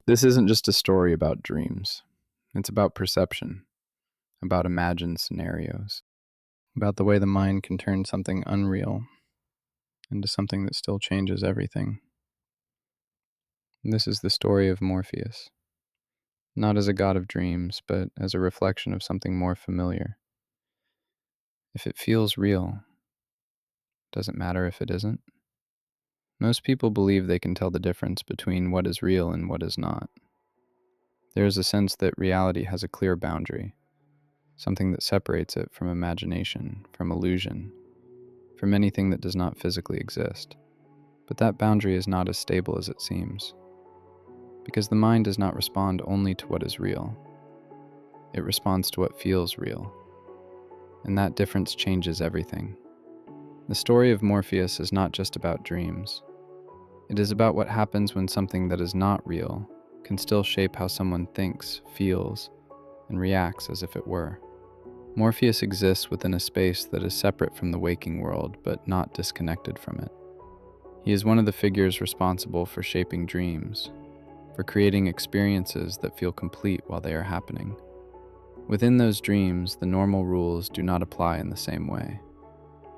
This isn't just a story about dreams. It's about perception, about imagined scenarios, about the way the mind can turn something unreal into something that still changes everything. This is the story of Morpheus, not as a god of dreams, but as a reflection of something more familiar. If it feels real, does it matter if it isn't? Most people believe they can tell the difference between what is real and what is not. There is a sense that reality has a clear boundary, something that separates it from imagination, from illusion, from anything that does not physically exist. But that boundary is not as stable as it seems, because the mind does not respond only to what is real. It responds to what feels real, and that difference changes everything. The story of Morpheus is not just about dreams. It is about what happens when something that is not real can still shape how someone thinks, feels, and reacts as if it were. Morpheus exists within a space that is separate from the waking world, but not disconnected from it. He is one of the figures responsible for shaping dreams, for creating experiences that feel complete while they are happening. Within those dreams, the normal rules do not apply in the same way.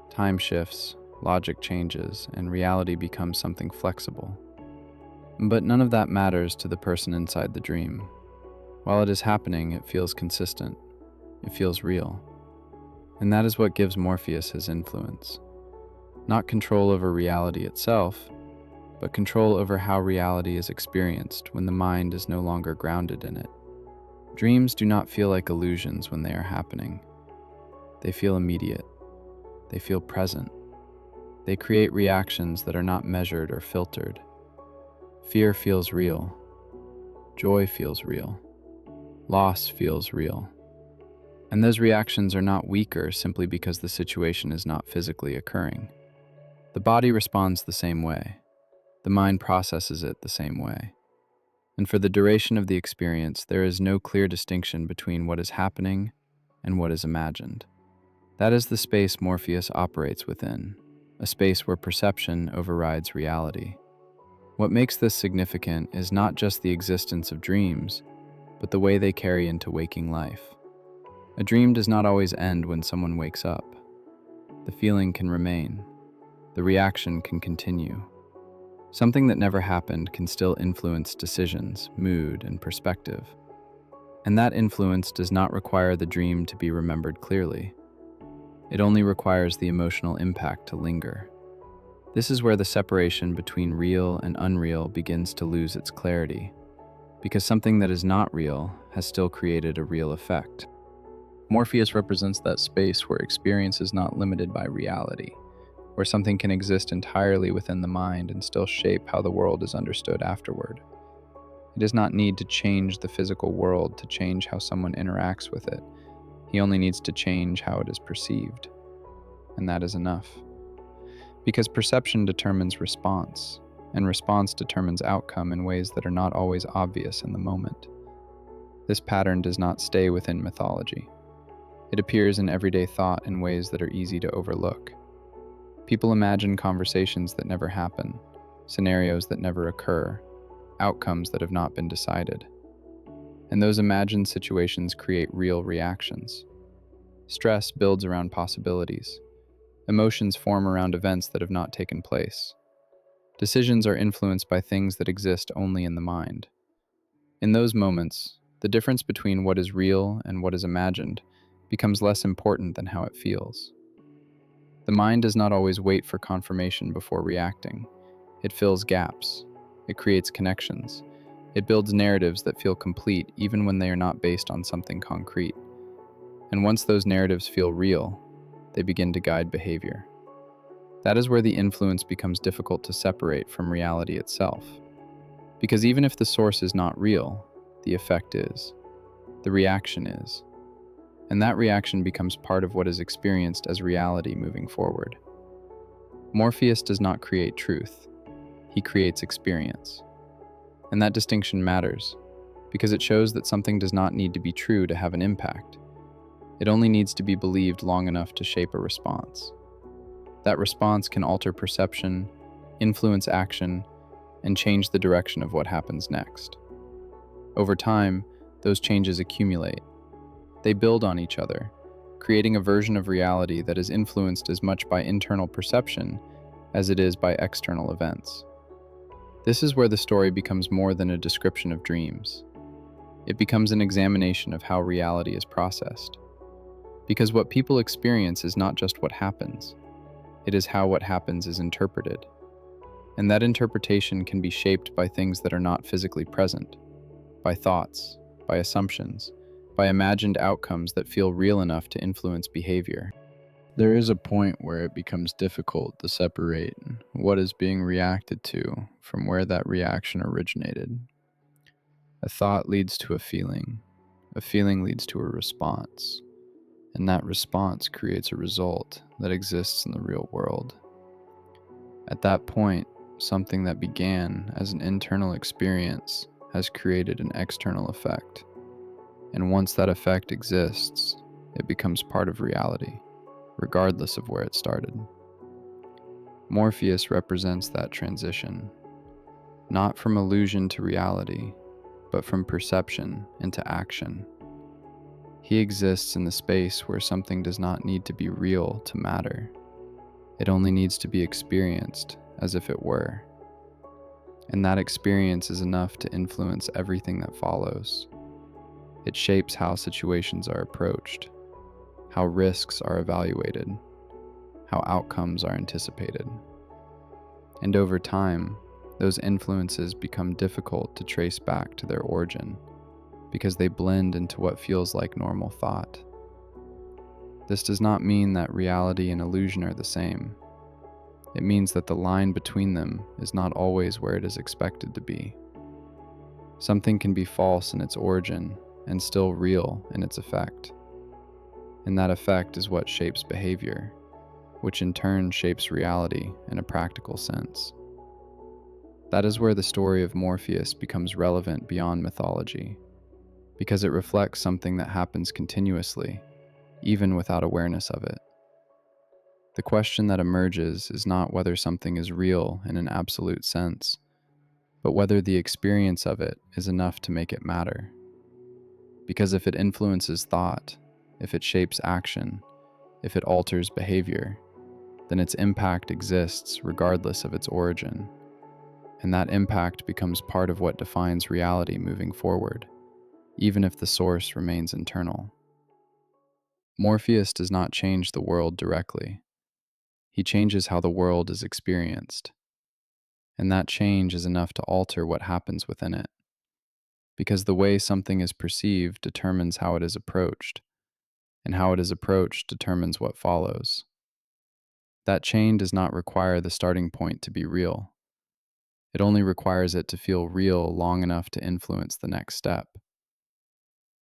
Time shifts, logic changes, and reality becomes something flexible. But none of that matters to the person inside the dream. While it is happening, it feels consistent. It feels real. And that is what gives Morpheus his influence. Not control over reality itself, but control over how reality is experienced when the mind is no longer grounded in it. Dreams do not feel like illusions when they are happening. They feel immediate. They feel present. They create reactions that are not measured or filtered. Fear feels real. Joy feels real. Loss feels real. And those reactions are not weaker simply because the situation is not physically occurring. The body responds the same way. The mind processes it the same way. And for the duration of the experience, there is no clear distinction between what is happening and what is imagined. That is the space Morpheus operates within, a space where perception overrides reality. What makes this significant is not just the existence of dreams, but the way they carry into waking life. A dream does not always end when someone wakes up. The feeling can remain. The reaction can continue. Something that never happened can still influence decisions, mood, and perspective. And that influence does not require the dream to be remembered clearly. It only requires the emotional impact to linger. This is where the separation between real and unreal begins to lose its clarity, because something that is not real has still created a real effect. Morpheus represents that space where experience is not limited by reality, where something can exist entirely within the mind and still shape how the world is understood afterward. It does not need to change the physical world to change how someone interacts with it. He only needs to change how it is perceived. And that is enough. Because perception determines response, and response determines outcome in ways that are not always obvious in the moment. This pattern does not stay within mythology. It appears in everyday thought in ways that are easy to overlook. People imagine conversations that never happen, scenarios that never occur, outcomes that have not been decided. And those imagined situations create real reactions. Stress builds around possibilities. Emotions form around events that have not taken place. Decisions are influenced by things that exist only in the mind. In those moments, the difference between what is real and what is imagined becomes less important than how it feels. The mind does not always wait for confirmation before reacting. It fills gaps. It creates connections. It builds narratives that feel complete even when they are not based on something concrete. And once those narratives feel real, they begin to guide behavior. That is where the influence becomes difficult to separate from reality itself. Because even if the source is not real, the effect is. The reaction is. And that reaction becomes part of what is experienced as reality moving forward. Morpheus does not create truth. He creates experience. And that distinction matters, because it shows that something does not need to be true to have an impact. It only needs to be believed long enough to shape a response. That response can alter perception, influence action, and change the direction of what happens next. Over time, those changes accumulate. They build on each other, creating a version of reality that is influenced as much by internal perception as it is by external events. This is where the story becomes more than a description of dreams. It becomes an examination of how reality is processed. Because what people experience is not just what happens, it is how what happens is interpreted. And that interpretation can be shaped by things that are not physically present, by thoughts, by assumptions, by imagined outcomes that feel real enough to influence behavior. There is a point where it becomes difficult to separate what is being reacted to from where that reaction originated. A thought leads to a feeling leads to a response, and that response creates a result that exists in the real world. At that point, something that began as an internal experience has created an external effect, and once that effect exists, it becomes part of reality, regardless of where it started. Morpheus represents that transition, not from illusion to reality, but from perception into action. He exists in the space where something does not need to be real to matter. It only needs to be experienced as if it were. And that experience is enough to influence everything that follows. It shapes how situations are approached, how risks are evaluated, how outcomes are anticipated. And over time, those influences become difficult to trace back to their origin because they blend into what feels like normal thought. This does not mean that reality and illusion are the same. It means that the line between them is not always where it is expected to be. Something can be false in its origin and still real in its effect. And that effect is what shapes behavior, which in turn shapes reality in a practical sense. That is where the story of Morpheus becomes relevant beyond mythology, because it reflects something that happens continuously, even without awareness of it. The question that emerges is not whether something is real in an absolute sense, but whether the experience of it is enough to make it matter. Because if it influences thought, if it shapes action, if it alters behavior, then its impact exists regardless of its origin. And that impact becomes part of what defines reality moving forward, even if the source remains internal. Morpheus does not change the world directly. He changes how the world is experienced. And that change is enough to alter what happens within it. Because the way something is perceived determines how it is approached, and how it is approached determines what follows. That chain does not require the starting point to be real. It only requires it to feel real long enough to influence the next step.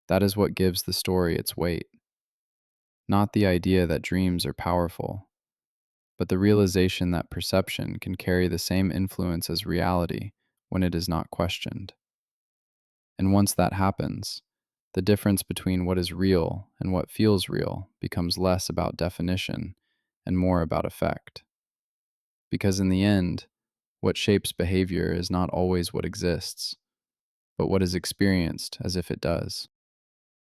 That is what gives the story its weight. Not the idea that dreams are powerful, but the realization that perception can carry the same influence as reality when it is not questioned. And once that happens, the difference between what is real and what feels real becomes less about definition and more about effect. Because in the end, what shapes behavior is not always what exists, but what is experienced as if it does.